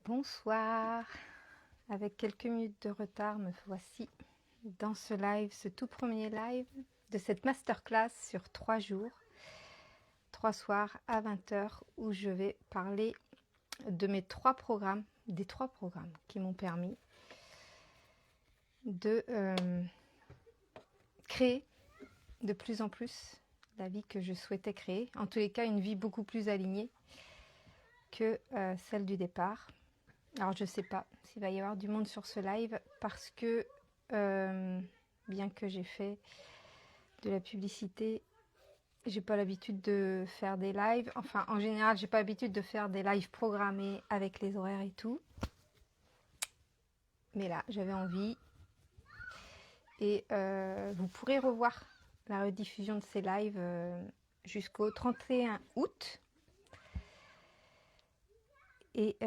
Bonsoir, avec quelques minutes de retard, me voici dans ce live, ce tout premier live de cette masterclass sur 3 jours, 3 soirs à 20 h où je vais parler de mes 3 programmes, des 3 programmes qui m'ont permis de créer de plus en plus la vie que je souhaitais créer, en tous les cas une vie beaucoup plus alignée que celle du départ. Alors je ne sais pas s'il va y avoir du monde sur ce live parce que bien que j'ai fait de la publicité, j'ai pas l'habitude de faire des lives. Enfin en général j'ai pas l'habitude de faire des lives programmés avec les horaires et tout. Mais là j'avais envie et vous pourrez revoir la rediffusion de ces lives jusqu'au 31 août. Et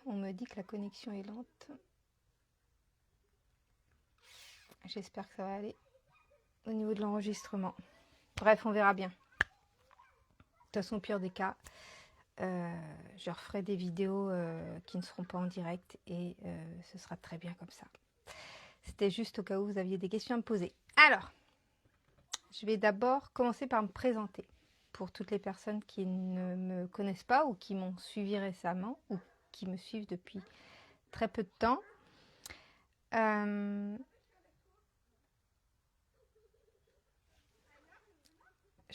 on me dit que la connexion est lente. J'espère que ça va aller au niveau de l'enregistrement. Bref, on verra bien. De toute façon, au pire des cas, je referai des vidéos qui ne seront pas en direct et ce sera très bien comme ça. C'était juste au cas où vous aviez des questions à me poser. Alors, je vais d'abord commencer par me présenter pour toutes les personnes qui ne me connaissent pas ou qui m'ont suivi récemment ou qui me suivent depuis très peu de temps. Je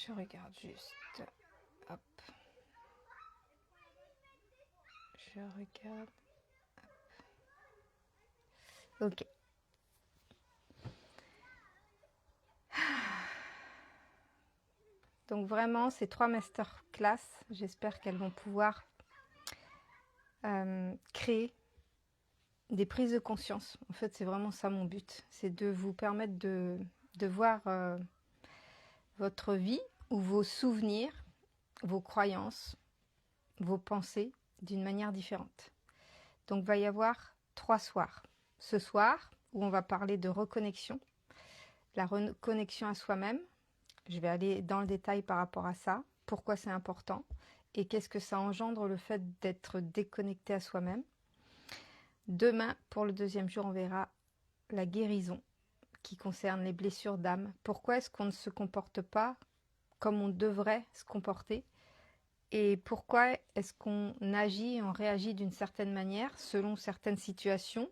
regarde juste. Hop. Je regarde. Hop. Ok. Donc vraiment, ces 3 masterclass, j'espère qu'elles vont pouvoir créer des prises de conscience. En fait, c'est vraiment ça mon but. C'est de vous permettre de voir votre vie ou vos souvenirs, vos croyances, vos pensées d'une manière différente. Donc, il va y avoir 3 soirs. Ce soir, où on va parler de reconnexion, la reconnexion à soi-même. Je vais aller dans le détail par rapport à ça, pourquoi c'est important et qu'est-ce que ça engendre le fait d'être déconnecté à soi-même. Demain, pour le 2e jour, on verra la guérison qui concerne les blessures d'âme. Pourquoi est-ce qu'on ne se comporte pas comme on devrait se comporter et pourquoi est-ce qu'on agit et on réagit d'une certaine manière selon certaines situations.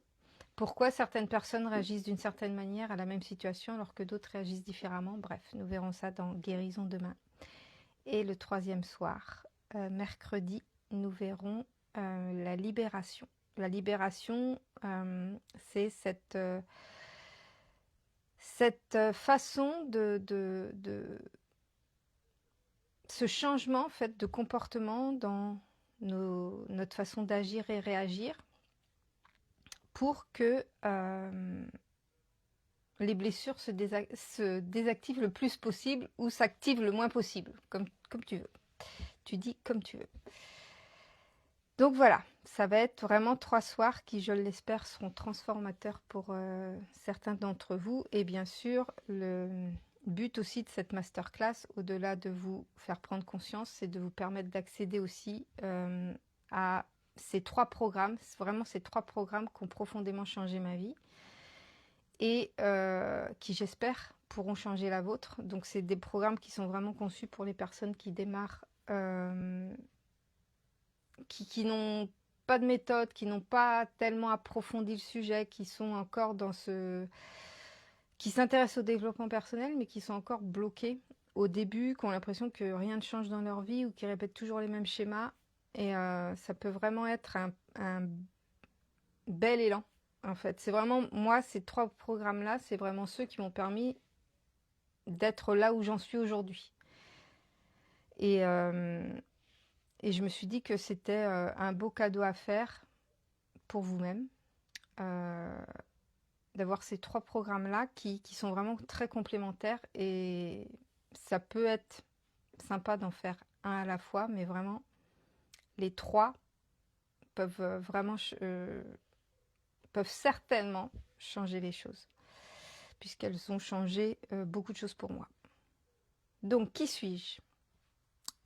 Pourquoi certaines personnes réagissent d'une certaine manière à la même situation alors que d'autres réagissent différemment. Bref, nous verrons ça dans Guérison demain. Et le 3e soir, mercredi, nous verrons la libération. La libération, c'est cette façon de ce changement en fait, de comportement dans notre façon d'agir et réagir pour que les blessures se désactivent le plus possible ou s'activent le moins possible, comme tu veux. Tu dis comme tu veux. Donc voilà, ça va être vraiment 3 soirs qui, je l'espère, seront transformateurs pour certains d'entre vous. Et bien sûr, le but aussi de cette masterclass, au-delà de vous faire prendre conscience, c'est de vous permettre d'accéder aussi à ces 3 programmes. C'est vraiment ces 3 programmes qui ont profondément changé ma vie et qui, j'espère, pourront changer la vôtre. Donc c'est des programmes qui sont vraiment conçus pour les personnes qui démarrent, qui n'ont pas de méthode, qui n'ont pas tellement approfondi le sujet, qui sont encore dans qui s'intéressent au développement personnel, mais qui sont encore bloqués au début, qui ont l'impression que rien ne change dans leur vie ou qui répètent toujours les mêmes schémas. Et ça peut vraiment être un bel élan, en fait. C'est vraiment, moi, ces 3 programmes-là, c'est vraiment ceux qui m'ont permis d'être là où j'en suis aujourd'hui. Et je me suis dit que c'était un beau cadeau à faire pour vous-même, d'avoir ces 3 programmes-là qui sont vraiment très complémentaires. Et ça peut être sympa d'en faire un à la fois, mais vraiment, les 3 peuvent peuvent certainement changer les choses, puisqu'elles ont changé beaucoup de choses pour moi. Donc, qui suis-je ?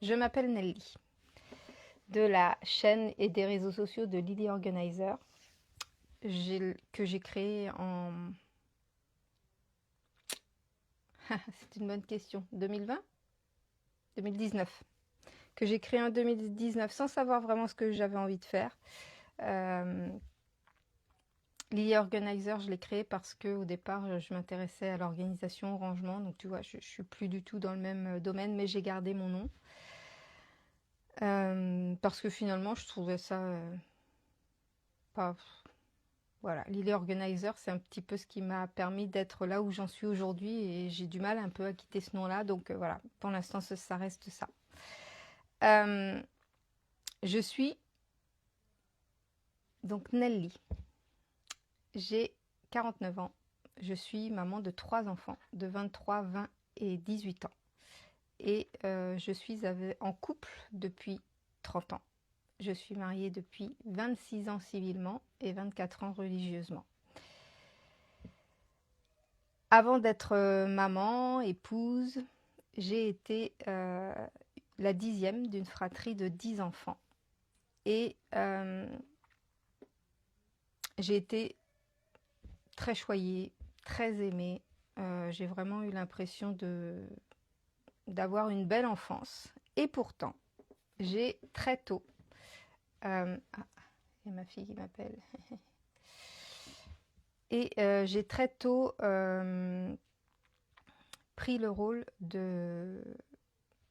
Je m'appelle Nelly. de la chaîne et des réseaux sociaux de Lily Organizer que j'ai créé en... C'est une bonne question. 2020 2019. Que j'ai créé en 2019 sans savoir vraiment ce que j'avais envie de faire. Lily Organizer, je l'ai créé parce que au départ, je m'intéressais à l'organisation, au rangement. Donc tu vois, je suis plus du tout dans le même domaine, mais j'ai gardé mon nom. Parce que finalement, je trouvais ça pas... Voilà, Lily Organizer, c'est un petit peu ce qui m'a permis d'être là où j'en suis aujourd'hui et j'ai du mal un peu à quitter ce nom-là. Donc voilà, pour l'instant, ça reste ça. Je suis donc Nelly. J'ai 49 ans. Je suis maman de 3 enfants de 23, 20 et 18 ans. Et je suis en couple depuis 30 ans. Je suis mariée depuis 26 ans civilement et 24 ans religieusement. Avant d'être maman, épouse, j'ai été la 10e d'une fratrie de 10 enfants. Et j'ai été très choyée, très aimée. J'ai vraiment eu l'impression d'avoir une belle enfance. Et pourtant, j'ai très tôt... il y a ma fille qui m'appelle. Et j'ai très tôt pris le rôle de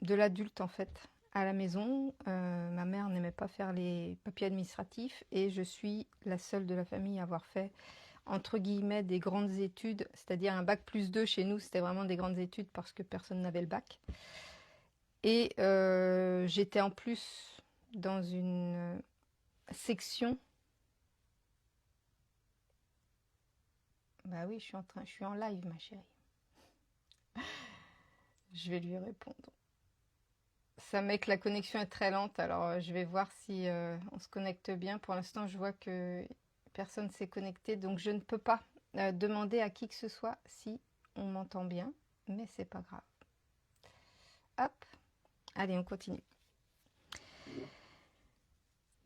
l'adulte en fait à la maison. Ma mère n'aimait pas faire les papiers administratifs et je suis la seule de la famille à avoir fait entre guillemets des grandes études, c'est-à-dire un bac plus 2 chez nous, c'était vraiment des grandes études parce que personne n'avait le bac. Et j'étais en plus dans une section. Bah oui, je suis en live, ma chérie. Je vais lui répondre. Ça met que la connexion est très lente, alors je vais voir si on se connecte bien. Pour l'instant, je vois que personne ne s'est connecté, donc je ne peux pas demander à qui que ce soit si on m'entend bien, mais c'est pas grave. Hop, allez, on continue.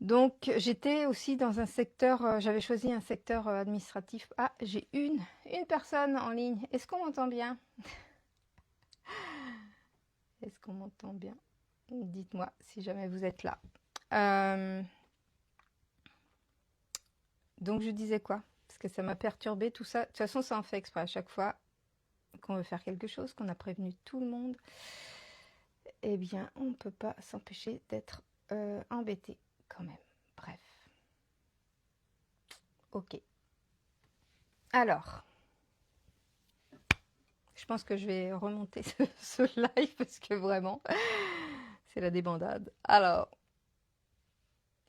Donc j'étais aussi dans un secteur, j'avais choisi un secteur administratif. Ah, j'ai une personne en ligne. Est-ce qu'on m'entend bien? Est-ce qu'on m'entend bien? Dites-moi si jamais vous êtes là. Donc je disais quoi? Parce que ça m'a perturbé tout ça. De toute façon, ça en fait exprès à chaque fois qu'on veut faire quelque chose, qu'on a prévenu tout le monde. Eh bien, on ne peut pas s'empêcher d'être embêté quand même. Bref. Ok. Alors, je pense que je vais remonter ce live parce que vraiment, c'est la débandade. Alors,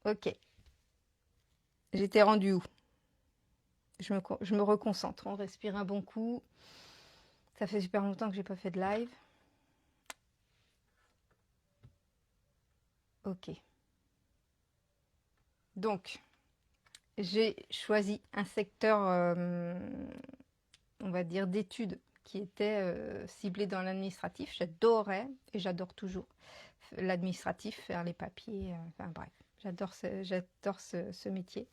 ok. J'étais rendue où? Je me reconcentre. On respire un bon coup. Ça fait super longtemps que j'ai pas fait de live. Ok. Donc, j'ai choisi un secteur, on va dire, d'études qui était ciblé dans l'administratif. J'adorais, et j'adore toujours, l'administratif, faire les papiers, enfin bref, j'adore ce métier.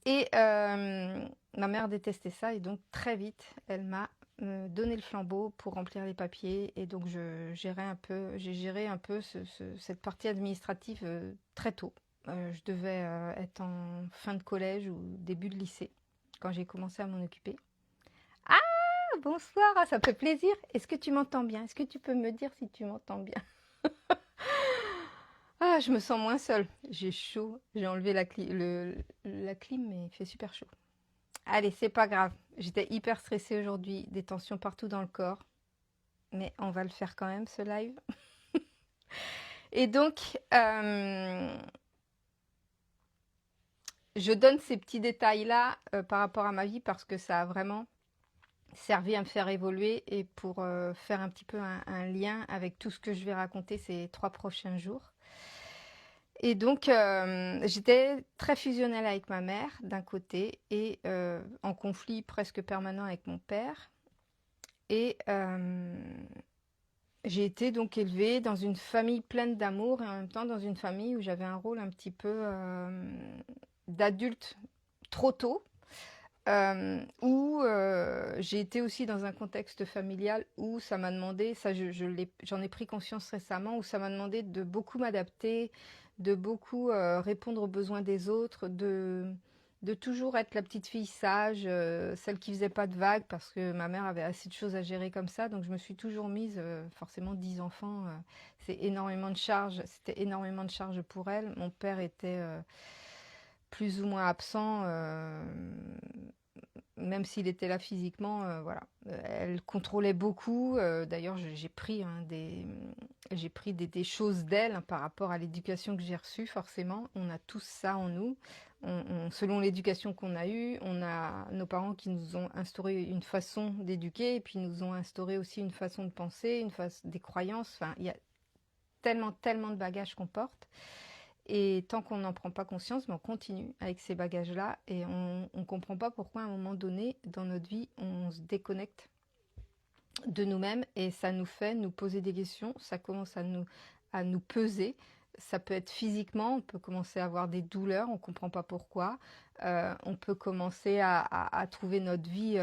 Et ma mère détestait ça, et donc très vite, elle m'a donné le flambeau pour remplir les papiers, et donc j'ai géré un peu cette partie administrative très tôt. Je devais être en fin de collège ou début de lycée quand j'ai commencé à m'en occuper. Ah, bonsoir, ça me fait plaisir. Est-ce que tu m'entends bien? Est-ce que tu peux me dire si tu m'entends bien? Ah, je me sens moins seule. J'ai chaud. J'ai enlevé la clim, mais il fait super chaud. Allez, c'est pas grave. J'étais hyper stressée aujourd'hui, des tensions partout dans le corps. Mais on va le faire quand même, ce live. Et donc, je donne ces petits détails-là par rapport à ma vie parce que ça a vraiment servi à me faire évoluer et pour faire un petit peu un lien avec tout ce que je vais raconter ces 3 prochains jours. Et donc, j'étais très fusionnelle avec ma mère d'un côté et en conflit presque permanent avec mon père. Et j'ai été donc élevée dans une famille pleine d'amour et en même temps dans une famille où j'avais un rôle un petit peu d'adulte trop tôt. Où j'ai été aussi dans un contexte familial où ça m'a demandé, ça j'en ai pris conscience récemment, où ça m'a demandé de beaucoup m'adapter, de beaucoup répondre aux besoins des autres, de toujours être la petite fille sage, celle qui faisait pas de vagues parce que ma mère avait assez de choses à gérer comme ça. Donc je me suis toujours mise, forcément 10 enfants, c'est énormément de charges, c'était énormément de charges pour elle. Mon père était plus ou moins absent, même s'il était là physiquement, voilà. Elle contrôlait beaucoup. D'ailleurs, j'ai pris des choses d'elle, hein, par rapport à l'éducation que j'ai reçue, forcément. On a tous ça en nous. Selon l'éducation qu'on a eue, on a nos parents qui nous ont instauré une façon d'éduquer, et puis nous ont instauré aussi une façon de penser, des croyances. Enfin, il y a tellement, tellement de bagages qu'on porte. Et tant qu'on n'en prend pas conscience, on continue avec ces bagages-là et on ne comprend pas pourquoi à un moment donné dans notre vie, on se déconnecte de nous-mêmes et ça nous fait nous poser des questions, ça commence à nous peser. Ça peut être physiquement, on peut commencer à avoir des douleurs, on ne comprend pas pourquoi. On peut commencer à trouver notre vie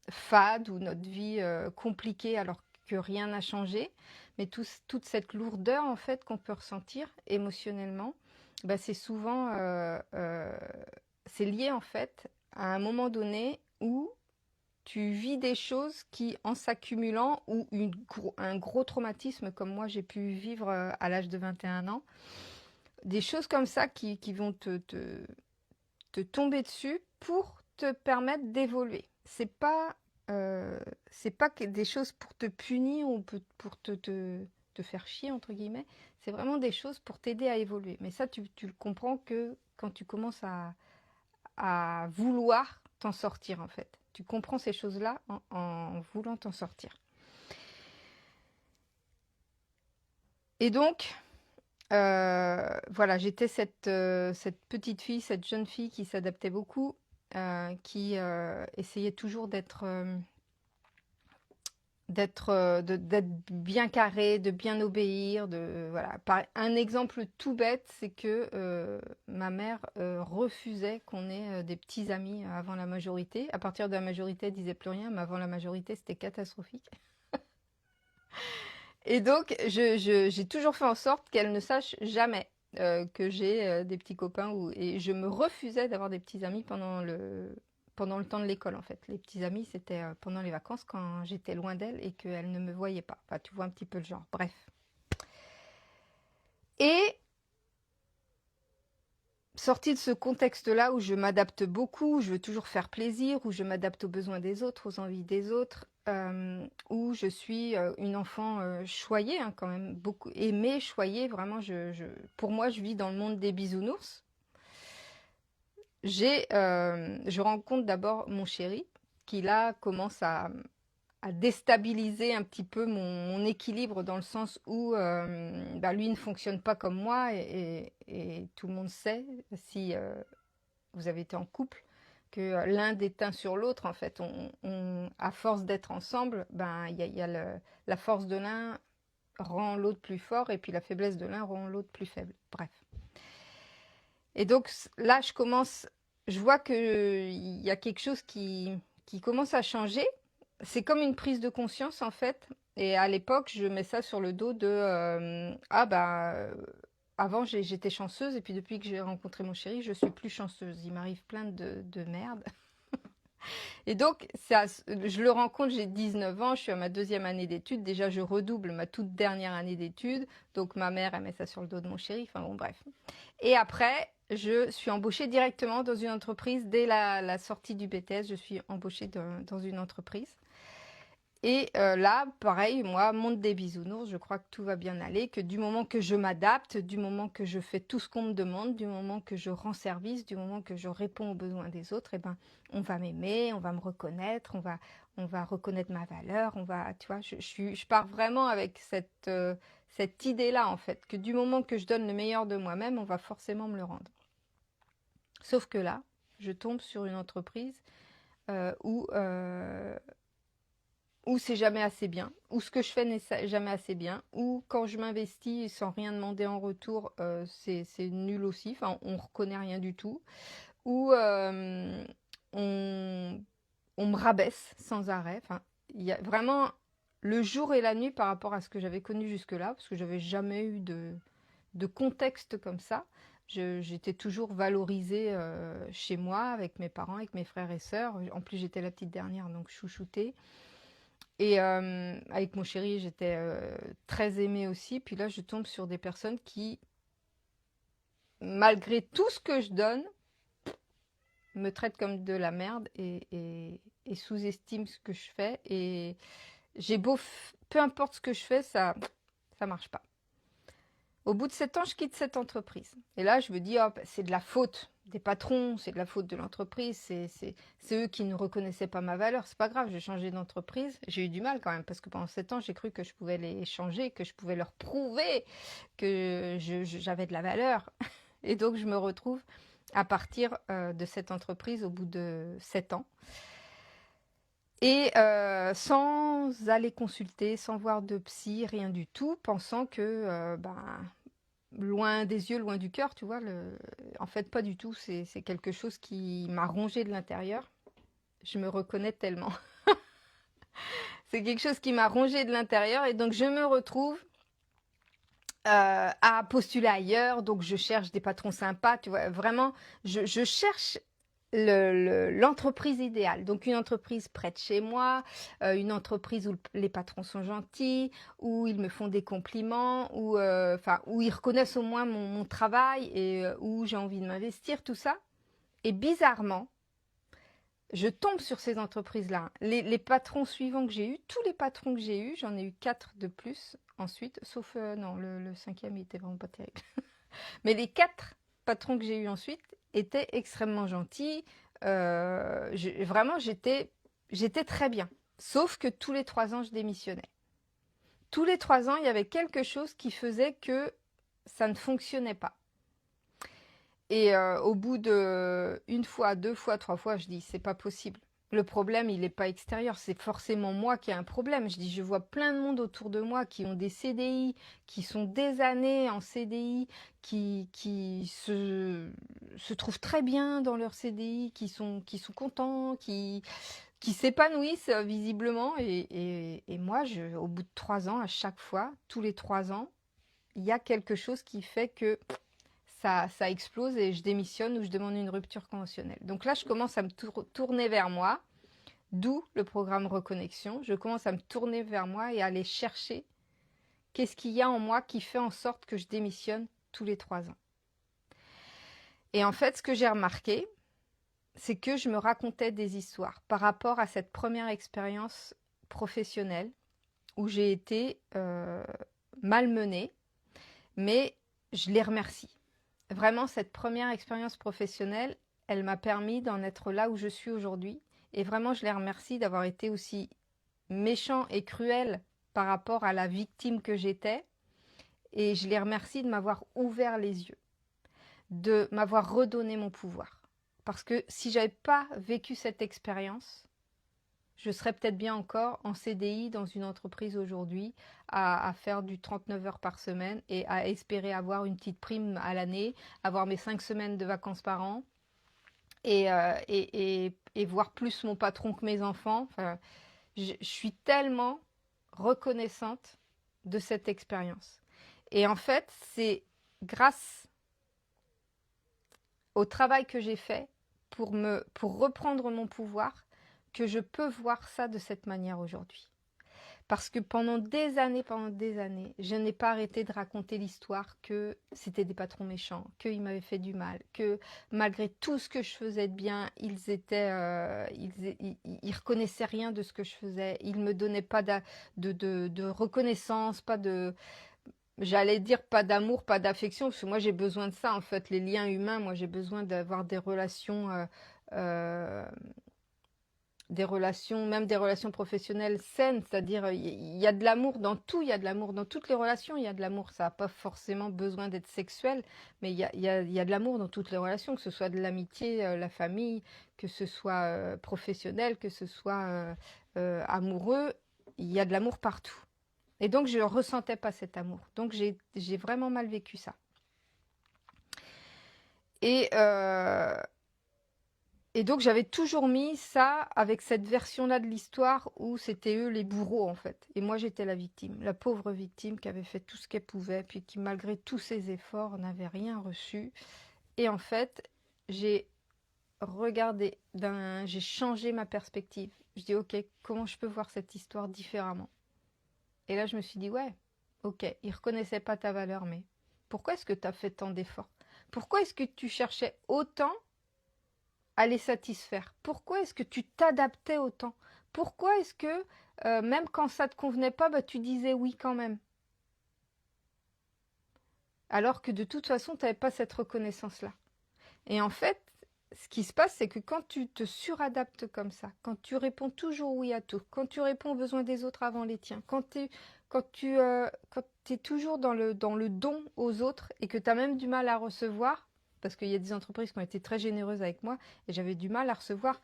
fade ou notre vie compliquée alors que rien n'a changé. Mais toute cette lourdeur en fait qu'on peut ressentir émotionnellement, bah, c'est souvent c'est lié en fait à un moment donné où tu vis des choses qui, en s'accumulant, ou un gros traumatisme comme moi j'ai pu vivre à l'âge de 21 ans, des choses comme ça qui vont te tomber dessus pour te permettre d'évoluer. C'est pas des choses pour te punir ou pour te faire chier, entre guillemets. C'est vraiment des choses pour t'aider à évoluer. Mais ça, tu le comprends que quand tu commences à vouloir t'en sortir, en fait. Tu comprends ces choses-là en voulant t'en sortir. Et donc, voilà, j'étais cette petite fille, cette jeune fille qui s'adaptait beaucoup, qui essayait toujours d'être bien carré, de bien obéir, voilà. Un exemple tout bête, c'est que ma mère refusait qu'on ait des petits amis avant la majorité. À partir de la majorité, elle disait plus rien, mais avant la majorité, c'était catastrophique. Et donc, j'ai toujours fait en sorte qu'elle ne sache jamais que j'ai des petits copains et je me refusais d'avoir des petits amis pendant le temps de l'école, en fait. Les petits amis, c'était pendant les vacances quand j'étais loin d'elle et qu'elle ne me voyait pas. Enfin, tu vois un petit peu le genre. Bref. Et sortie de ce contexte-là où je m'adapte beaucoup, où je veux toujours faire plaisir, où je m'adapte aux besoins des autres, aux envies des autres, où je suis une enfant choyée, hein, quand même, beaucoup aimée, choyée, vraiment, pour moi, je vis dans le monde des bisounours. Je rencontre d'abord mon chéri, qui là commence à déstabiliser un petit peu mon équilibre dans le sens où bah, lui ne fonctionne pas comme moi et tout le monde sait, si vous avez été en couple, que l'un déteint sur l'autre. En fait, à force d'être ensemble, ben, la force de l'un rend l'autre plus fort et puis la faiblesse de l'un rend l'autre plus faible. Bref. Et donc là, je vois qu'il y a quelque chose qui commence à changer. C'est comme une prise de conscience en fait. Et à l'époque, je mets ça sur le dos de ah bah avant j'étais chanceuse et puis depuis que j'ai rencontré mon chéri, je suis plus chanceuse. Il m'arrive plein de merde. Et donc je le rencontre, j'ai 19 ans, je suis à ma 2e année d'études. Déjà, je redouble ma toute dernière année d'études. Donc ma mère, elle met ça sur le dos de mon chéri. Enfin bon, bref. Et après, je suis embauchée directement dans une entreprise. Dès la sortie du BTS, je suis embauchée dans une entreprise. Et là, pareil, moi, monde des bisounours, je crois que tout va bien aller, que du moment que je m'adapte, du moment que je fais tout ce qu'on me demande, du moment que je rends service, du moment que je réponds aux besoins des autres, eh ben, on va m'aimer, on va me reconnaître, on va reconnaître ma valeur, tu vois, je pars vraiment avec cette idée-là, en fait, que du moment que je donne le meilleur de moi-même, on va forcément me le rendre. Sauf que là, je tombe sur une entreprise où ou c'est jamais assez bien, ou ce que je fais n'est jamais assez bien, ou quand je m'investis sans rien demander en retour, c'est nul aussi, enfin, on reconnaît rien du tout, ou on, on me rabaisse sans arrêt. Enfin, il y a vraiment le jour et la nuit par rapport à ce que j'avais connu jusque-là, parce que j'avais jamais eu de contexte comme ça. J'étais toujours valorisée chez moi, avec mes parents, avec mes frères et sœurs. En plus, j'étais la petite dernière, donc chouchoutée. Et avec mon chéri, j'étais très aimée aussi. Puis là, je tombe sur des personnes qui, malgré tout ce que je donne, me traitent comme de la merde et sous-estiment ce que je fais. Et j'ai beau, peu importe ce que je fais, ça marche pas. Au bout de 7 ans, je quitte cette entreprise. Et là, je me dis, oh, bah, c'est de la faute des patrons, c'est de la faute de l'entreprise, c'est eux qui ne reconnaissaient pas ma valeur. C'est pas grave, j'ai changé d'entreprise. J'ai eu du mal quand même, parce que pendant 7 ans, j'ai cru que je pouvais les changer, que je pouvais leur prouver que j'avais de la valeur. Et donc, je me retrouve à partir de cette entreprise au bout de 7 ans. Et sans aller consulter, sans voir de psy, rien du tout, pensant que, loin des yeux, loin du cœur, tu vois, en fait, pas du tout. C'est quelque chose qui m'a rongé de l'intérieur. Je me reconnais tellement. C'est quelque chose qui m'a rongé de l'intérieur et donc je me retrouve à postuler ailleurs. Donc je cherche des patrons sympas, tu vois, vraiment, je cherche l'entreprise idéale. Donc une entreprise près de chez moi, une entreprise où les patrons sont gentils, où ils me font des compliments, où ils reconnaissent au moins mon travail et où j'ai envie de m'investir, tout ça. Et bizarrement, je tombe sur ces entreprises-là. Les patrons suivants que j'ai eus, tous les patrons que j'ai eus, j'en ai eu 4 de plus ensuite, sauf non, le cinquième, il était vraiment pas terrible. Mais les 4 patrons que j'ai eus ensuite étaient extrêmement gentils. Vraiment, j'étais très bien. Sauf que tous les 3 ans, je démissionnais. Tous les 3 ans, il y avait quelque chose qui faisait que ça ne fonctionnait pas. Et au bout de 1 fois, 2 fois, 3 fois, je dis, c'est pas possible. Le problème, il n'est pas extérieur, c'est forcément moi qui ai un problème. Je dis, je vois plein de monde autour de moi qui ont des CDI, qui sont des années en CDI, qui se trouvent très bien dans leur CDI, qui sont contents, qui s'épanouissent visiblement. Et moi, au bout de 3 ans, à chaque fois, tous les 3 ans, il y a quelque chose qui fait que ça explose et je démissionne ou je demande une rupture conventionnelle. Donc là, je commence à me tourner vers moi, d'où le programme Reconnexion. Je commence à me tourner vers moi et à aller chercher qu'est-ce qu'il y a en moi qui fait en sorte que je démissionne tous les 3 ans. Et en fait, ce que j'ai remarqué, c'est que je me racontais des histoires par rapport à cette première expérience professionnelle où j'ai été malmenée, mais je les remercie. Vraiment, cette première expérience professionnelle, elle m'a permis d'en être là où je suis aujourd'hui. Et vraiment, je les remercie d'avoir été aussi méchants et cruels par rapport à la victime que j'étais. Et je les remercie de m'avoir ouvert les yeux, de m'avoir redonné mon pouvoir. Parce que si j'avais pas vécu cette expérience, je serais peut-être bien encore en CDI dans une entreprise aujourd'hui à faire du 39 heures par semaine et à espérer avoir une petite prime à l'année, avoir mes 5 semaines de vacances par an et voir plus mon patron que mes enfants. Enfin, je suis tellement reconnaissante de cette expérience. Et en fait, c'est grâce au travail que j'ai fait pour reprendre mon pouvoir que je peux voir ça de cette manière aujourd'hui. Parce que pendant des années, je n'ai pas arrêté de raconter l'histoire que c'était des patrons méchants, qu'ils m'avaient fait du mal, que malgré tout ce que je faisais de bien, ils reconnaissaient rien de ce que je faisais. Ils me donnaient pas de reconnaissance, pas de, j'allais dire pas d'amour, pas d'affection, parce que moi j'ai besoin de ça en fait, les liens humains. Moi j'ai besoin d'avoir des relations. Même des relations professionnelles saines, c'est-à-dire il y a de l'amour dans tout, il y a de l'amour dans toutes les relations, il y a de l'amour, ça n'a pas forcément besoin d'être sexuel, mais il y a de l'amour dans toutes les relations, que ce soit de l'amitié, la famille, que ce soit professionnel, que ce soit amoureux, il y a de l'amour partout. Et donc, je ne ressentais pas cet amour. Donc, j'ai vraiment mal vécu ça. Et donc, j'avais toujours mis ça avec cette version-là de l'histoire où c'était eux les bourreaux, en fait. Et moi, j'étais la victime, la pauvre victime qui avait fait tout ce qu'elle pouvait, puis qui, malgré tous ses efforts, n'avait rien reçu. Et en fait, j'ai regardé, j'ai changé ma perspective. Je dis, ok, comment je peux voir cette histoire différemment? Et là, je me suis dit, ouais, ok, ils ne reconnaissaient pas ta valeur, mais pourquoi est-ce que tu as fait tant d'efforts? Pourquoi est-ce que tu cherchais autant à les satisfaire? Pourquoi est-ce que tu t'adaptais autant? Pourquoi est-ce que, même quand ça ne te convenait pas, bah, tu disais oui quand même? Alors que de toute façon, tu n'avais pas cette reconnaissance-là. Et en fait, ce qui se passe, c'est que quand tu te suradaptes comme ça, quand tu réponds toujours oui à tout, quand tu réponds aux besoins des autres avant les tiens, quand tu es toujours dans le don aux autres et que tu as même du mal à recevoir, parce qu'il y a des entreprises qui ont été très généreuses avec moi et j'avais du mal à recevoir.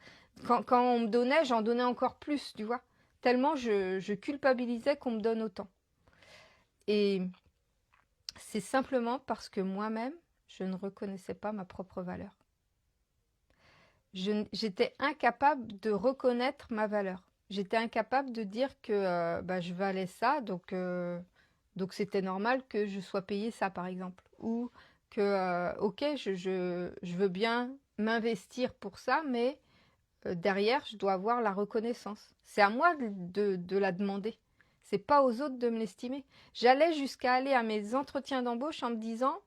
Quand on me donnait, j'en donnais encore plus, tu vois. Tellement je culpabilisais qu'on me donne autant. Et c'est simplement parce que moi-même, je ne reconnaissais pas ma propre valeur. J'étais incapable de reconnaître ma valeur. J'étais incapable de dire que bah, je valais ça, donc c'était normal que je sois payée ça, par exemple. Ou que, ok, je veux bien m'investir pour ça, mais derrière, je dois avoir la reconnaissance. C'est à moi de la demander. C'est pas aux autres de me l'estimer. J'allais jusqu'à aller à mes entretiens d'embauche en me disant,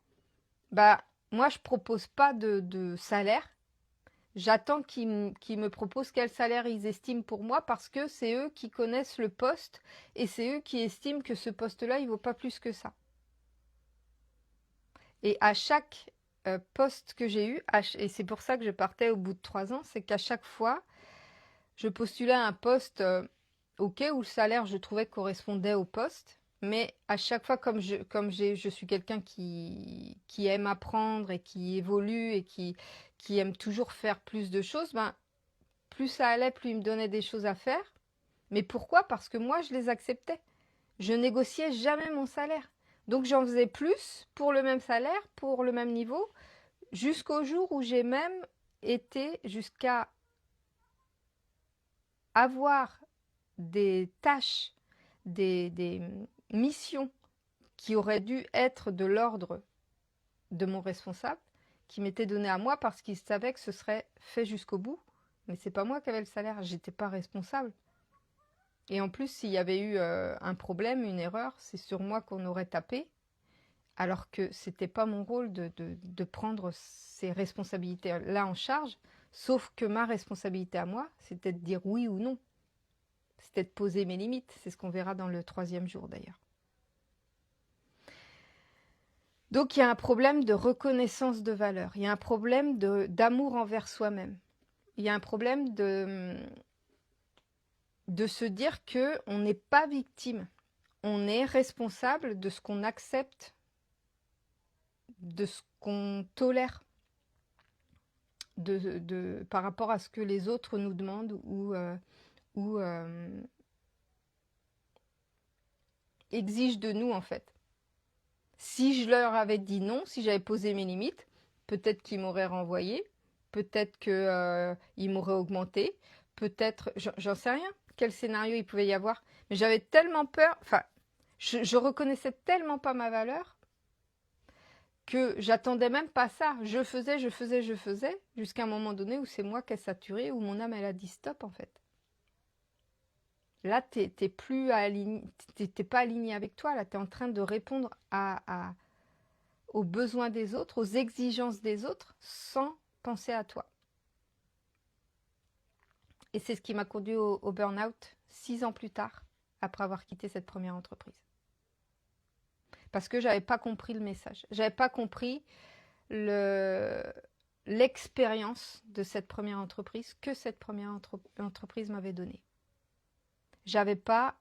bah, moi, je propose pas de salaire. J'attends qu'ils me proposent quel salaire ils estiment pour moi parce que c'est eux qui connaissent le poste et c'est eux qui estiment que ce poste-là, il vaut pas plus que ça. Et à chaque poste que j'ai eu, et c'est pour ça que je partais au bout de 3 ans, c'est qu'à chaque fois, je postulais à un poste OK où le salaire, je trouvais correspondait au poste. Mais à chaque fois, je suis quelqu'un qui aime apprendre et qui évolue et qui aime toujours faire plus de choses, ben, plus ça allait, plus il me donnait des choses à faire. Mais pourquoi? Parce que moi, je les acceptais. Je négociais jamais mon salaire. Donc j'en faisais plus pour le même salaire, pour le même niveau, jusqu'au jour où j'ai même été jusqu'à avoir des tâches, des missions qui auraient dû être de l'ordre de mon responsable, qui m'étaient données à moi parce qu'il savait que ce serait fait jusqu'au bout. Mais c'est pas moi qui avais le salaire, j'étais pas responsable. Et en plus, s'il y avait eu un problème, une erreur, c'est sur moi qu'on aurait tapé, alors que c'était pas mon rôle de prendre ces responsabilités-là en charge, sauf que ma responsabilité à moi, c'était de dire oui ou non. C'était de poser mes limites. C'est ce qu'on verra dans le 3e jour d'ailleurs. Donc il y a un problème de reconnaissance de valeur. Il y a un problème d'amour envers soi-même. Il y a un problème de se dire qu'on n'est pas victime. On est responsable de ce qu'on accepte, de ce qu'on tolère, par rapport à ce que les autres nous demandent ou exigent de nous en fait. Si je leur avais dit non, si j'avais posé mes limites, peut-être qu'ils m'auraient renvoyé, peut-être qu'ils m'auraient augmenté, peut-être, j'en sais rien, quel scénario il pouvait y avoir. Mais j'avais tellement peur, enfin, je reconnaissais tellement pas ma valeur que j'attendais même pas ça. Je faisais, jusqu'à un moment donné où c'est moi qui ai saturé, où mon âme elle a dit stop en fait. Là, t'es pas aligné avec toi, là, tu es en train de répondre aux besoins des autres, aux exigences des autres, sans penser à toi. Et c'est ce qui m'a conduit au burn-out 6 ans plus tard, après avoir quitté cette première entreprise. Parce que j'avais pas compris le message. J'avais pas compris l'expérience de cette première entreprise que cette première entreprise m'avait donnée. J'avais pas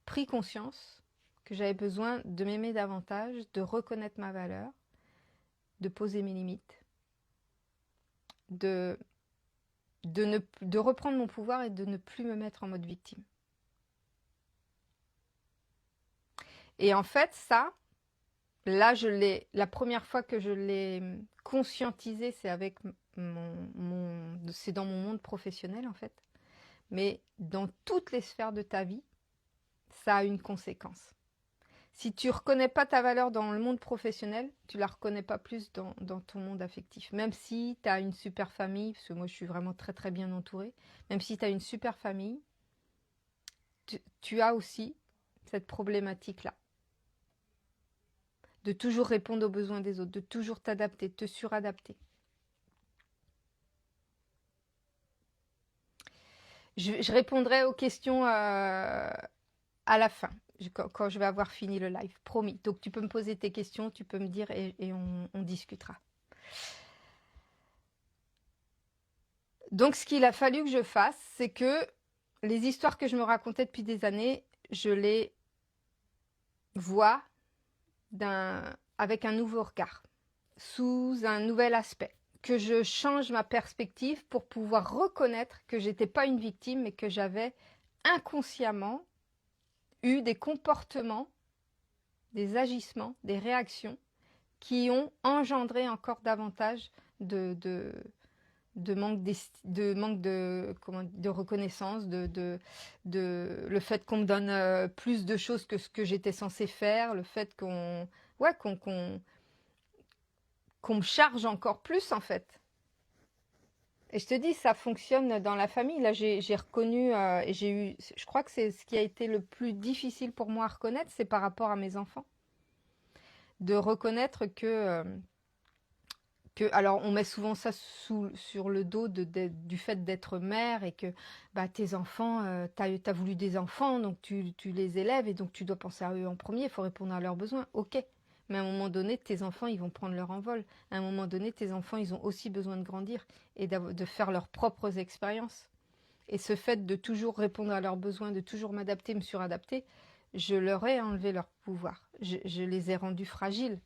pris conscience que j'avais besoin de m'aimer davantage, de reconnaître ma valeur, de poser mes limites, de reprendre mon pouvoir et de ne plus me mettre en mode victime. Et en fait, ça, là, la première fois que je l'ai conscientisé, c'est avec c'est dans mon monde professionnel, en fait. Mais dans toutes les sphères de ta vie, ça a une conséquence. Si tu ne reconnais pas ta valeur dans le monde professionnel, tu ne la reconnais pas plus dans ton monde affectif. Même si tu as une super famille, parce que moi je suis vraiment très très bien entourée, même si tu as une super famille, tu as aussi cette problématique-là. De toujours répondre aux besoins des autres, de toujours t'adapter, de te suradapter. Je répondrai aux questions à la fin, quand je vais avoir fini le live, promis. Donc tu peux me poser tes questions, tu peux me dire et on discutera. Donc ce qu'il a fallu que je fasse, c'est que les histoires que je me racontais depuis des années, je les vois avec un nouveau regard, sous un nouvel aspect. Que je change ma perspective pour pouvoir reconnaître que j'étais pas une victime, mais que j'avais inconsciemment eu des comportements, des agissements, des réactions qui ont engendré encore davantage de manque de reconnaissance, le fait qu'on me donne plus de choses que ce que j'étais censée faire, le fait qu'on me charge encore plus en fait. Et je te dis, ça fonctionne dans la famille. Là, j'ai reconnu et je crois que c'est ce qui a été le plus difficile pour moi à reconnaître, c'est par rapport à mes enfants. De reconnaître alors on met souvent ça sur le dos du fait d'être mère et que bah, tes enfants, t'as voulu des enfants, donc tu les élèves et donc tu dois penser à eux en premier, il faut répondre à leurs besoins, ok. Mais à un moment donné, tes enfants, ils vont prendre leur envol. À un moment donné, tes enfants, ils ont aussi besoin de grandir et de faire leurs propres expériences. Et ce fait de toujours répondre à leurs besoins, de toujours m'adapter, me suradapter, je leur ai enlevé leur pouvoir. Je les ai rendus fragiles.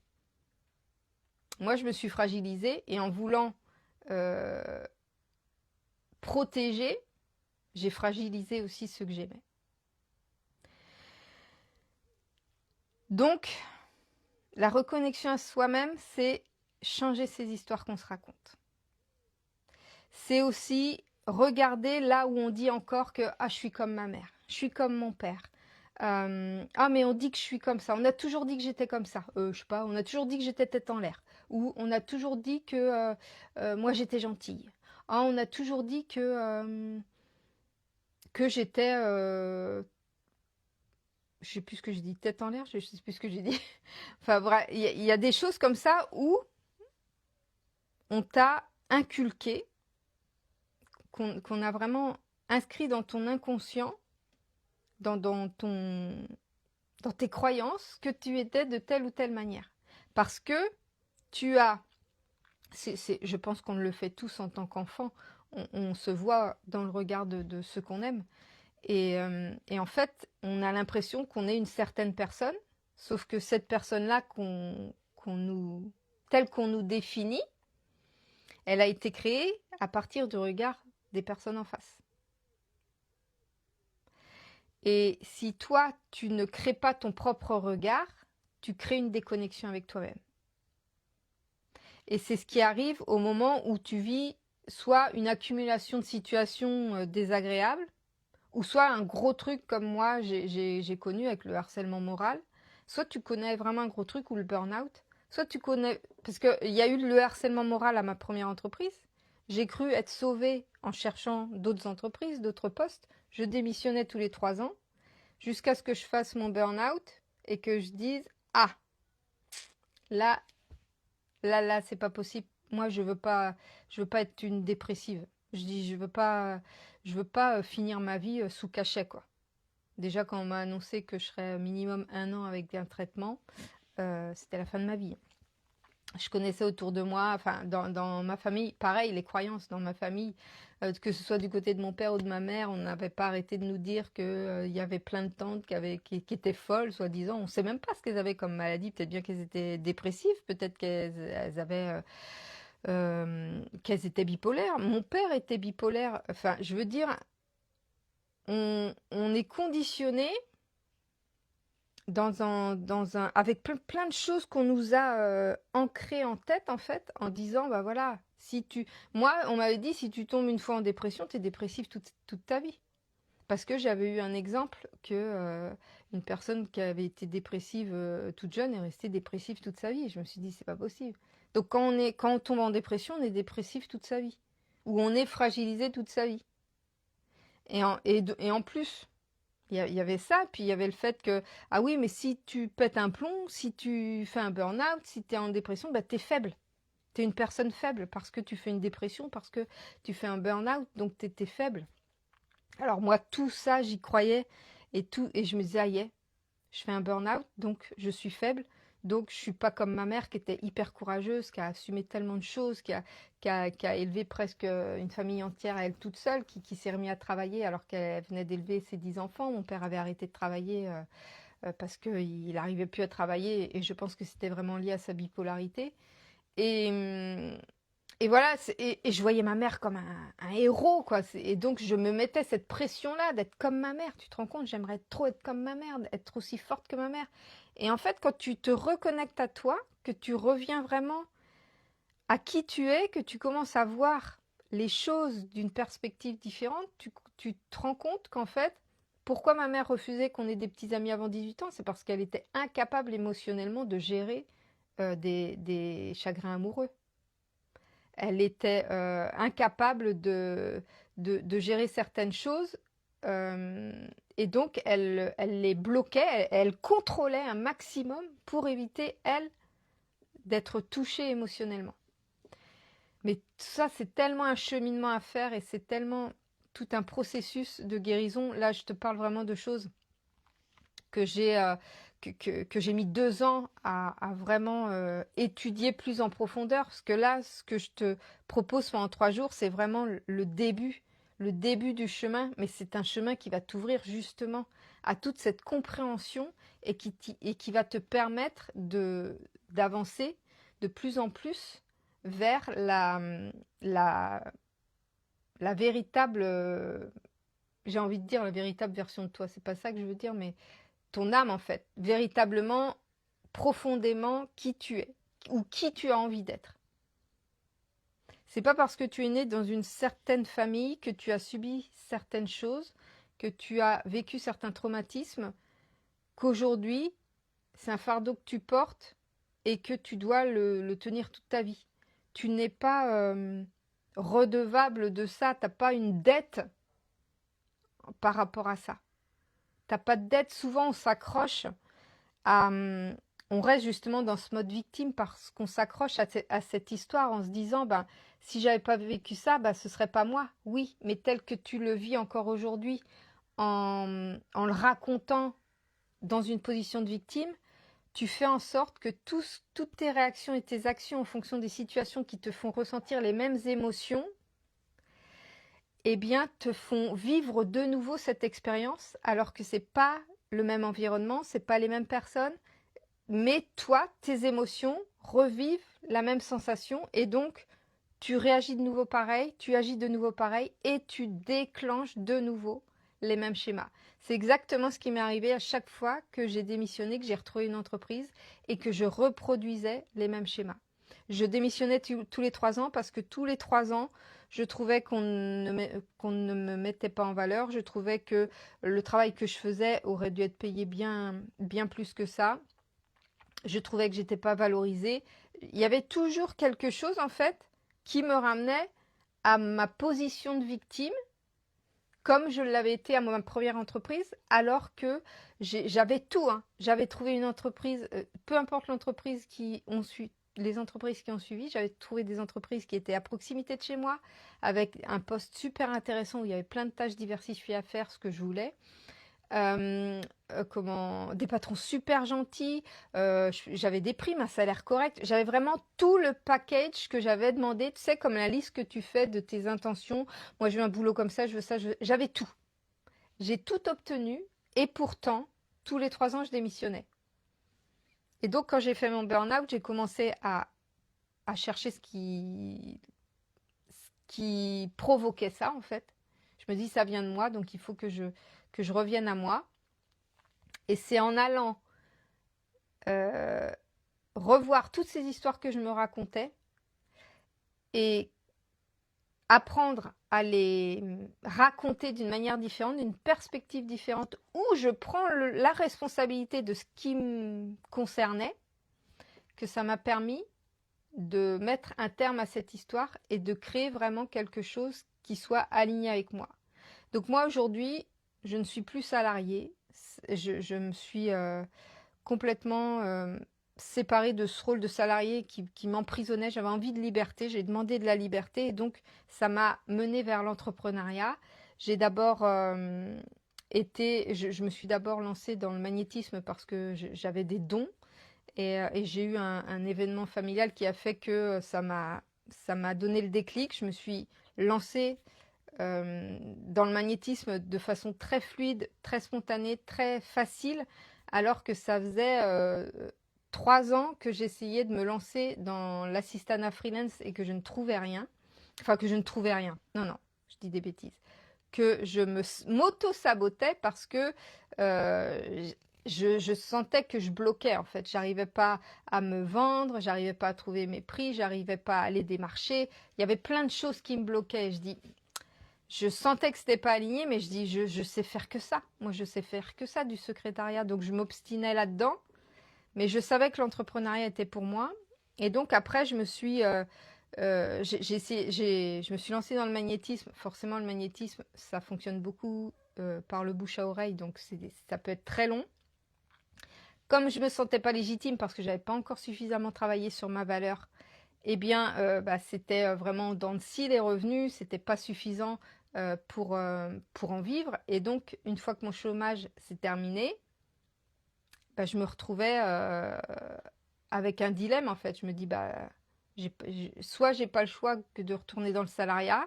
Moi, je me suis fragilisée et en voulant protéger, j'ai fragilisé aussi ceux que j'aimais. Donc, la reconnexion à soi-même, c'est changer ces histoires qu'on se raconte. C'est aussi regarder là où on dit encore que « Ah, je suis comme ma mère, je suis comme mon père. Ah, mais on dit que je suis comme ça. On a toujours dit que j'étais comme ça. Je sais pas, on a toujours dit que j'étais tête en l'air. Ou on a toujours dit que moi, j'étais gentille. Ah, on a toujours dit que j'étais... je sais plus ce que je dis, tête en l'air, je sais plus ce que j'ai dit. Enfin, bref, il y a des choses comme ça où on t'a inculqué, qu'on a vraiment inscrit dans ton inconscient, dans tes croyances, que tu étais de telle ou telle manière. Parce que tu as... je pense qu'on le fait tous en tant qu'enfant. On se voit dans le regard de ceux qu'on aime. Et en fait, on a l'impression qu'on est une certaine personne, sauf que cette personne-là telle qu'on nous définit, elle a été créée à partir du regard des personnes en face. Et si toi, tu ne crées pas ton propre regard, tu crées une déconnexion avec toi-même. Et c'est ce qui arrive au moment où tu vis soit une accumulation de situations désagréables, ou soit un gros truc comme moi j'ai connu avec le harcèlement moral. Soit tu connais vraiment un gros truc ou le burn-out, soit tu connais... Parce qu'il y a eu le harcèlement moral à ma première entreprise. J'ai cru être sauvée en cherchant d'autres entreprises, d'autres postes. Je démissionnais tous les 3 ans jusqu'à ce que je fasse mon burn-out et que je dise « Ah, là, c'est pas possible. Moi, je veux pas être une dépressive. Je dis, je veux pas finir ma vie sous cachet, quoi. Déjà, quand on m'a annoncé que je serais minimum 1 an avec un traitement, c'était la fin de ma vie. Je connaissais autour de moi, enfin, dans ma famille, pareil, les croyances dans ma famille, que ce soit du côté de mon père ou de ma mère, on n'avait pas arrêté de nous dire qu'il y avait plein de tantes qui étaient folles, soi-disant. On ne sait même pas ce qu'elles avaient comme maladie. Peut-être bien qu'elles étaient dépressives, peut-être qu'elles avaient... qu'elles étaient bipolaires. Mon père était bipolaire. Enfin, je veux dire, on est conditionné avec plein de choses qu'on nous a ancrées en tête, en fait, en disant, bah voilà, moi, on m'avait dit, si tu tombes une fois en dépression, tu es dépressif toute ta vie. Parce que j'avais eu un exemple que une personne qui avait été dépressive toute jeune est restée dépressive toute sa vie. Et je me suis dit, c'est pas possible. Donc quand on tombe en dépression, on est dépressif toute sa vie. Ou on est fragilisé toute sa vie. Et en plus, il y avait ça, puis il y avait le fait que, ah oui, mais si tu pètes un plomb, si tu fais un burn-out, si tu es en dépression, bah, tu es faible. Tu es une personne faible parce que tu fais une dépression, parce que tu fais un burn-out, donc tu étais faible. Alors moi, tout ça, j'y croyais et je me disais, ah yeah, je fais un burn-out, donc je suis faible, donc je suis pas comme ma mère qui était hyper courageuse, qui a assumé tellement de choses, qui a élevé presque une famille entière à elle toute seule, qui s'est remise à travailler alors qu'elle venait d'élever ses 10 enfants. Mon père avait arrêté de travailler parce qu'il n'arrivait plus à travailler et je pense que c'était vraiment lié à sa bipolarité. Et, hum, et voilà, et je voyais ma mère comme un héros, quoi. Et donc, je me mettais cette pression-là d'être comme ma mère. Tu te rends compte, j'aimerais trop être comme ma mère, être aussi forte que ma mère. Et en fait, quand tu te reconnectes à toi, que tu reviens vraiment à qui tu es, que tu commences à voir les choses d'une perspective différente, tu te rends compte qu'en fait, pourquoi ma mère refusait qu'on ait des petits amis avant 18 ans, c'est parce qu'elle était incapable émotionnellement de gérer des chagrins amoureux. Elle était incapable de gérer certaines choses et donc elle les bloquait, elle contrôlait un maximum pour éviter, elle, d'être touchée émotionnellement. Mais ça, c'est tellement un cheminement à faire et c'est tellement tout un processus de guérison. Là, je te parle vraiment de choses que j'ai mis 2 ans à vraiment étudier plus en profondeur. Parce que là, ce que je te propose pendant 3 jours, c'est vraiment le début du chemin. Mais c'est un chemin qui va t'ouvrir justement à toute cette compréhension et qui va te permettre d'avancer de plus en plus vers la véritable, j'ai envie de dire la véritable version de toi. C'est pas ça que je veux dire, mais ton âme en fait, véritablement, profondément qui tu es ou qui tu as envie d'être. C'est pas parce que tu es né dans une certaine famille, que tu as subi certaines choses, que tu as vécu certains traumatismes, qu'aujourd'hui c'est un fardeau que tu portes et que tu dois le tenir toute ta vie. Tu n'es pas redevable de ça, tu n'as pas une dette par rapport à ça. Tu n'as pas de dette, souvent on s'accroche on reste justement dans ce mode victime parce qu'on s'accroche à cette histoire en se disant, ben, si j'avais pas vécu ça, ben, ce serait pas moi. Oui, mais tel que tu le vis encore aujourd'hui, en le racontant dans une position de victime, tu fais en sorte que toutes tes réactions et tes actions en fonction des situations qui te font ressentir les mêmes émotions, eh bien, te font vivre de nouveau cette expérience alors que c'est pas le même environnement, c'est pas les mêmes personnes, mais toi, tes émotions revivent la même sensation et donc tu réagis de nouveau pareil, tu agis de nouveau pareil et tu déclenches de nouveau les mêmes schémas. C'est exactement ce qui m'est arrivé à chaque fois que j'ai démissionné, que j'ai retrouvé une entreprise et que je reproduisais les mêmes schémas. Je démissionnais tous les 3 ans parce que tous les 3 ans, je trouvais qu'on ne me mettait pas en valeur. Je trouvais que le travail que je faisais aurait dû être payé bien plus que ça. Je trouvais que j'étais pas valorisée. Il y avait toujours quelque chose en fait qui me ramenait à ma position de victime, comme je l'avais été à ma première entreprise, alors que j'avais tout. J'avais trouvé une entreprise, peu importe l'entreprise les entreprises qui ont suivi, j'avais trouvé des entreprises qui étaient à proximité de chez moi, avec un poste super intéressant où il y avait plein de tâches diversifiées à faire, ce que je voulais. Des patrons super gentils, j'avais des primes, un salaire correct, j'avais vraiment tout le package que j'avais demandé, tu sais, comme la liste que tu fais de tes intentions. Moi, je veux un boulot comme ça, je veux ça, j'avais tout. J'ai tout obtenu et pourtant, tous les 3 ans, je démissionnais. Et donc, quand j'ai fait mon burn-out, j'ai commencé à chercher ce qui provoquait ça, en fait. Je me dis, ça vient de moi, donc il faut que je revienne à moi. Et c'est en allant euh, revoir toutes ces histoires que je me racontais et apprendre à les raconter d'une manière différente, d'une perspective différente, où je prends la responsabilité de ce qui me concernait, que ça m'a permis de mettre un terme à cette histoire et de créer vraiment quelque chose qui soit aligné avec moi. Donc moi aujourd'hui, je ne suis plus salariée, je me suis complètement séparée de ce rôle de salarié qui m'emprisonnait. J'avais envie de liberté, j'ai demandé de la liberté et donc ça m'a menée vers l'entrepreneuriat. J'ai d'abord je me suis d'abord lancée dans le magnétisme parce que j'avais des dons et j'ai eu un événement familial qui a fait que ça m'a donné le déclic. Je me suis lancée dans le magnétisme de façon très fluide, très spontanée, très facile, alors que ça faisait 3 ans que j'essayais de me lancer dans l'assistanat freelance et que je ne trouvais rien. Enfin, que je ne trouvais rien. Non, non, je dis des bêtises. Que je m'auto-sabotais parce que je sentais que je bloquais en fait. J'arrivais pas à me vendre, j'arrivais pas à trouver mes prix, j'arrivais pas à aller démarcher. Il y avait plein de choses qui me bloquaient. Je sentais que c'était pas aligné, mais je dis, je sais faire que ça. Moi, je sais faire que ça du secrétariat. Donc, je m'obstinais là-dedans. Mais je savais que l'entrepreneuriat était pour moi. Et donc, après, je me suis lancée dans le magnétisme. Forcément, le magnétisme, ça fonctionne beaucoup par le bouche à oreille. Donc, ça peut être très long. Comme je me sentais pas légitime parce que j'avais pas encore suffisamment travaillé sur ma valeur, eh bien, c'était vraiment en dents de scie les revenus. C'était pas suffisant pour en vivre. Et donc, une fois que mon chômage s'est terminé, je me retrouvais avec un dilemme en fait. Je me dis, soit j'ai pas le choix que de retourner dans le salariat,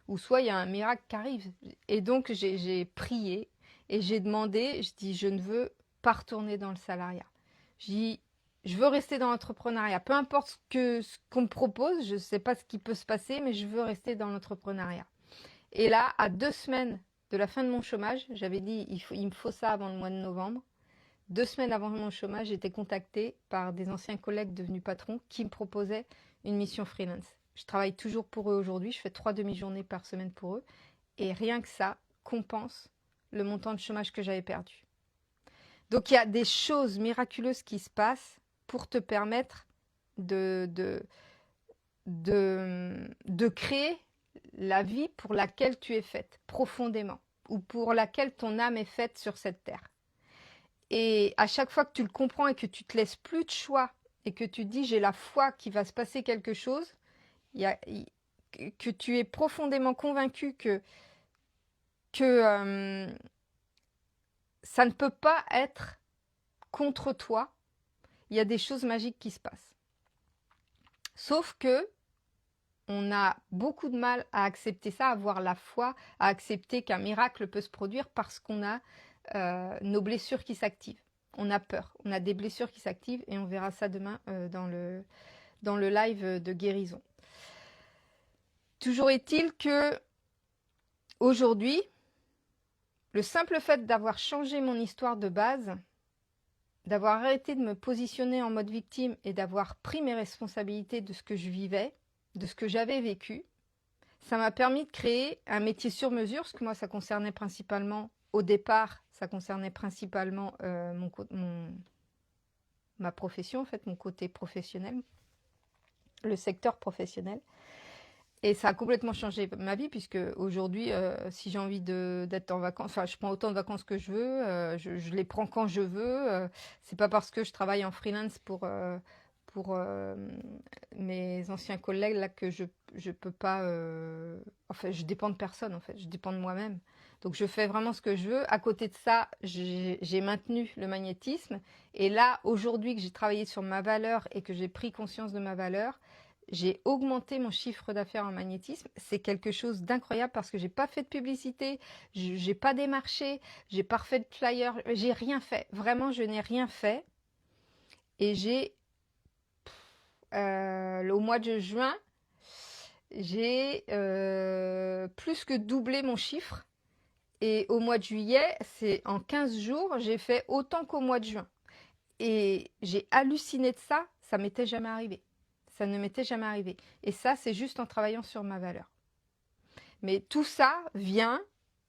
ou soit il y a un miracle qui arrive. Et donc, j'ai prié et j'ai demandé, je dis, je ne veux pas retourner dans le salariat. Je dis, je veux rester dans l'entrepreneuriat. Peu importe ce qu'on me propose, je ne sais pas ce qui peut se passer, mais je veux rester dans l'entrepreneuriat. Et là, à 2 semaines de la fin de mon chômage, j'avais dit, il me faut ça avant le mois de novembre. 2 semaines avant mon chômage, j'ai été contactée par des anciens collègues devenus patrons qui me proposaient une mission freelance. Je travaille toujours pour eux aujourd'hui, je fais 3 demi-journées par semaine pour eux. Et rien que ça compense le montant de chômage que j'avais perdu. Donc il y a des choses miraculeuses qui se passent pour te permettre de créer la vie pour laquelle tu es faite, profondément, ou pour laquelle ton âme est faite sur cette terre. Et à chaque fois que tu le comprends et que tu te laisses plus de choix et que tu dis j'ai la foi qu'il va se passer quelque chose, que tu es profondément convaincu que ça ne peut pas être contre toi, il y a des choses magiques qui se passent. Sauf que on a beaucoup de mal à accepter ça, à avoir la foi, à accepter qu'un miracle peut se produire parce qu'on a nos blessures qui s'activent. On a peur, on a des blessures qui s'activent et on verra ça demain dans le live de guérison. Toujours est-il que aujourd'hui, le simple fait d'avoir changé mon histoire de base, d'avoir arrêté de me positionner en mode victime et d'avoir pris mes responsabilités de ce que je vivais, de ce que j'avais vécu, ça m'a permis de créer un métier sur mesure, parce que moi, ça concernait principalement, au départ, ça concernait principalement ma profession, en fait, mon côté professionnel, le secteur professionnel. Et ça a complètement changé ma vie, puisque aujourd'hui, si j'ai envie d'être en vacances, enfin, je prends autant de vacances que je veux, je les prends quand je veux. C'est pas parce que je travaille en freelance pour mes anciens collègues là que je peux pas. Enfin, je dépends de personne en fait, je dépends de moi-même. Donc je fais vraiment ce que je veux. À côté de ça, j'ai maintenu le magnétisme. Et là, aujourd'hui que j'ai travaillé sur ma valeur et que j'ai pris conscience de ma valeur, j'ai augmenté mon chiffre d'affaires en magnétisme. C'est quelque chose d'incroyable parce que j'ai pas fait de publicité, j'ai pas démarché, j'ai pas refait de flyer, j'ai rien fait. Vraiment, je n'ai rien fait. Et au mois de juin, j'ai plus que doublé mon chiffre. Et au mois de juillet, c'est en 15 jours, j'ai fait autant qu'au mois de juin. Et j'ai halluciné de ça, ça m'était jamais arrivé. Ça ne m'était jamais arrivé. Et ça, c'est juste en travaillant sur ma valeur. Mais tout ça vient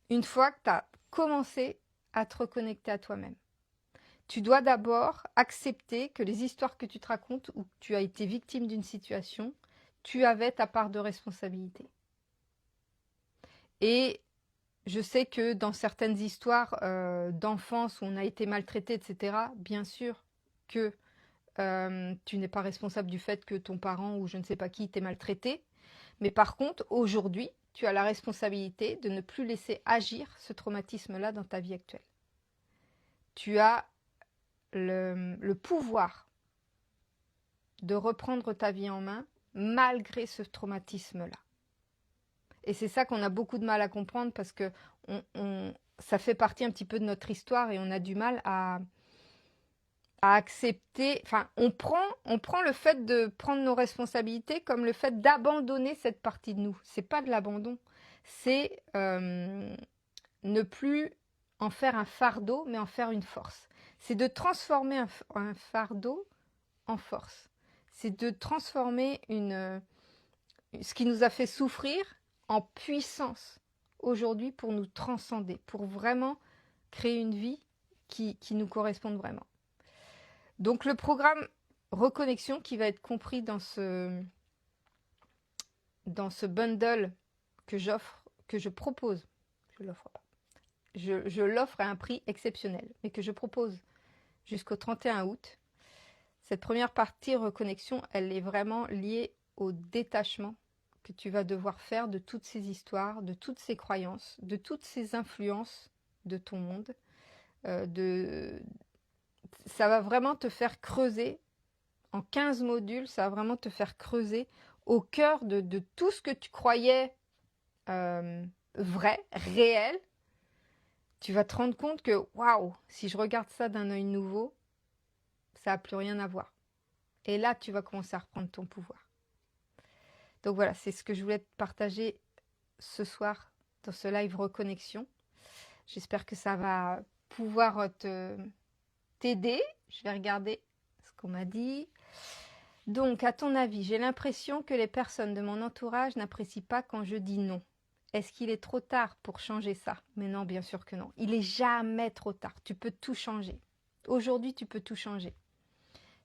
une fois que tu as commencé à te reconnecter à toi-même. Tu dois d'abord accepter que les histoires que tu te racontes ou que tu as été victime d'une situation, tu avais ta part de responsabilité. Et je sais que dans certaines histoires d'enfance où on a été maltraité, etc., bien sûr que tu n'es pas responsable du fait que ton parent ou je ne sais pas qui t'ait maltraité. Mais par contre, aujourd'hui, tu as la responsabilité de ne plus laisser agir ce traumatisme-là dans ta vie actuelle. Tu as le pouvoir de reprendre ta vie en main malgré ce traumatisme-là. Et c'est ça qu'on a beaucoup de mal à comprendre parce que ça fait partie un petit peu de notre histoire et on a du mal à accepter. Enfin, on prend le fait de prendre nos responsabilités comme le fait d'abandonner cette partie de nous. C'est pas de l'abandon, c'est ne plus en faire un fardeau, mais en faire une force. C'est de transformer un fardeau en force. C'est de transformer ce qui nous a fait souffrir en puissance aujourd'hui pour nous transcender, pour vraiment créer une vie qui nous corresponde vraiment. Donc le programme Reconnexion qui va être compris dans ce bundle que je propose, je l'offre pas. Je l'offre à un prix exceptionnel, mais que je propose jusqu'au 31 août. Cette première partie reconnexion, elle est vraiment liée au détachement que tu vas devoir faire de toutes ces histoires, de toutes ces croyances, de toutes ces influences de ton monde. Ça va vraiment te faire creuser, en 15 modules, ça va vraiment te faire creuser au cœur de tout ce que tu croyais vrai, réel. Tu vas te rendre compte que, waouh, si je regarde ça d'un œil nouveau, ça n'a plus rien à voir. Et là, tu vas commencer à reprendre ton pouvoir. Donc voilà, c'est ce que je voulais te partager ce soir dans ce live reconnexion. J'espère que ça va pouvoir t'aider. Je vais regarder ce qu'on m'a dit. Donc, à ton avis, j'ai l'impression que les personnes de mon entourage n'apprécient pas quand je dis non. Est-ce qu'il est trop tard pour changer ça? Mais non, bien sûr que non. Il n'est jamais trop tard. Tu peux tout changer. Aujourd'hui, tu peux tout changer.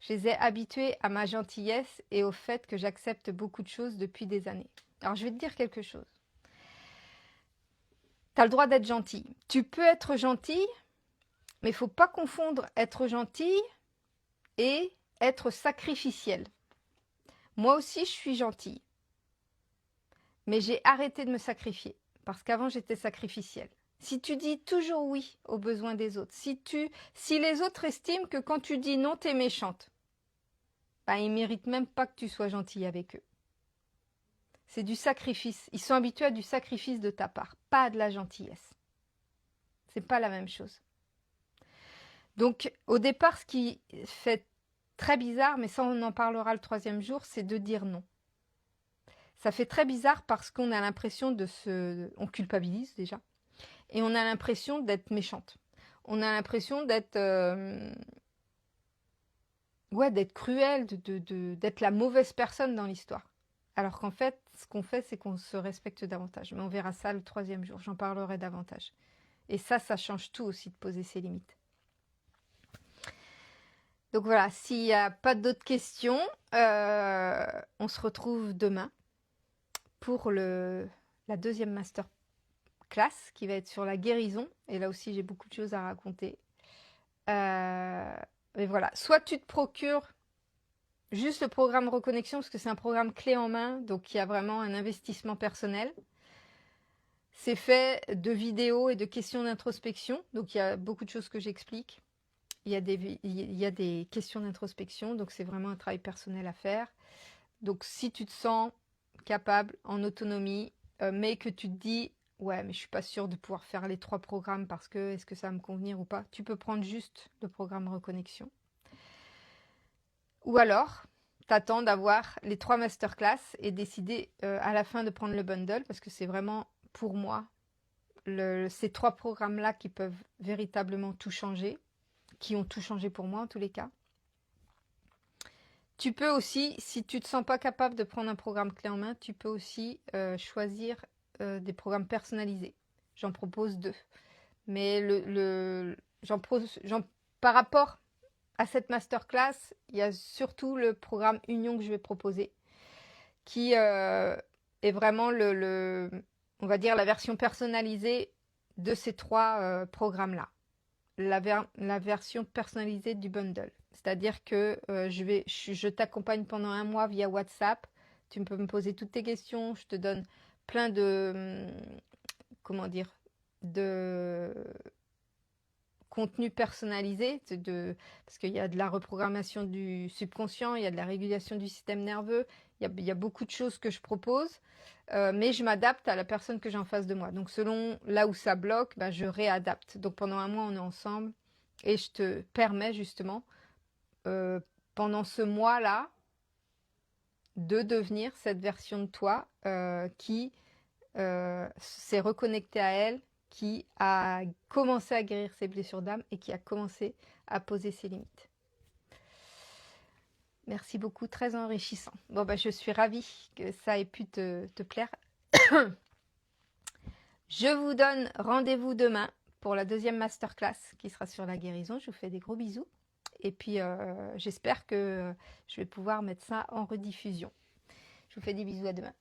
Je les ai habitués à ma gentillesse et au fait que j'accepte beaucoup de choses depuis des années. Alors, je vais te dire quelque chose. Tu as le droit d'être gentil. Tu peux être gentil, mais il ne faut pas confondre être gentil et être sacrificiel. Moi aussi, je suis gentille. Mais j'ai arrêté de me sacrifier. Parce qu'avant, j'étais sacrificielle. Si tu dis toujours oui aux besoins des autres, si les autres estiment que quand tu dis non, tu es méchante, ben, ils ne méritent même pas que tu sois gentille avec eux. C'est du sacrifice. Ils sont habitués à du sacrifice de ta part, pas à de la gentillesse. C'est pas la même chose. Donc, au départ, ce qui fait très bizarre, mais ça on en parlera le 3e jour, c'est de dire non. Ça fait très bizarre parce qu'on a l'impression on culpabilise déjà, et on a l'impression d'être méchante. On a l'impression d'être d'être cruelle, d'être la mauvaise personne dans l'histoire. Alors qu'en fait, ce qu'on fait, c'est qu'on se respecte davantage. Mais on verra ça le 3e jour, j'en parlerai davantage. Et ça change tout aussi de poser ses limites. Donc voilà, s'il n'y a pas d'autres questions, on se retrouve demain pour la 2e masterclass qui va être sur la guérison. Et là aussi, j'ai beaucoup de choses à raconter. Mais voilà, soit tu te procures juste le programme Reconnexion, parce que c'est un programme clé en main, donc il y a vraiment un investissement personnel. C'est fait de vidéos et de questions d'introspection, donc il y a beaucoup de choses que j'explique. Il y a des questions d'introspection, donc c'est vraiment un travail personnel à faire. Donc si tu te sens capable, en autonomie, mais que tu te dis « Ouais, mais je suis pas sûre de pouvoir faire les 3 programmes parce que est-ce que ça va me convenir ou pas ?» Tu peux prendre juste le programme Reconnexion. Ou alors, t'attends d'avoir les 3 masterclass et décider à la fin de prendre le bundle parce que c'est vraiment, pour moi, ces 3 programmes-là qui peuvent véritablement tout changer. qui ont tout changé pour moi en tous les cas. Tu peux aussi, si tu ne te sens pas capable de prendre un programme clé en main, tu peux aussi choisir des programmes personnalisés. J'en propose 2. Mais par rapport à cette masterclass, il y a surtout le programme Union que je vais proposer, qui est vraiment on va dire la version personnalisée de ces 3 programmes-là. La version personnalisée du bundle. C'est-à-dire que je t'accompagne pendant 1 mois via WhatsApp. Tu peux me poser toutes tes questions. Je te donne plein de, comment dire, de contenu personnalisé, parce qu'il y a de la reprogrammation du subconscient, il y a de la régulation du système nerveux, il y a beaucoup de choses que je propose, mais je m'adapte à la personne que j'ai en face de moi. Donc selon là où ça bloque, ben, je réadapte. Donc pendant 1 mois, on est ensemble et je te permets justement, pendant ce mois-là, de devenir cette version de toi qui s'est reconnectée à elle, qui a commencé à guérir ses blessures d'âme et qui a commencé à poser ses limites. Merci beaucoup, très enrichissant. Bon, bah, je suis ravie que ça ait pu te plaire. Je vous donne rendez-vous demain pour la 2e masterclass qui sera sur la guérison. Je vous fais des gros bisous. Et puis, j'espère que je vais pouvoir mettre ça en rediffusion. Je vous fais des bisous, à demain.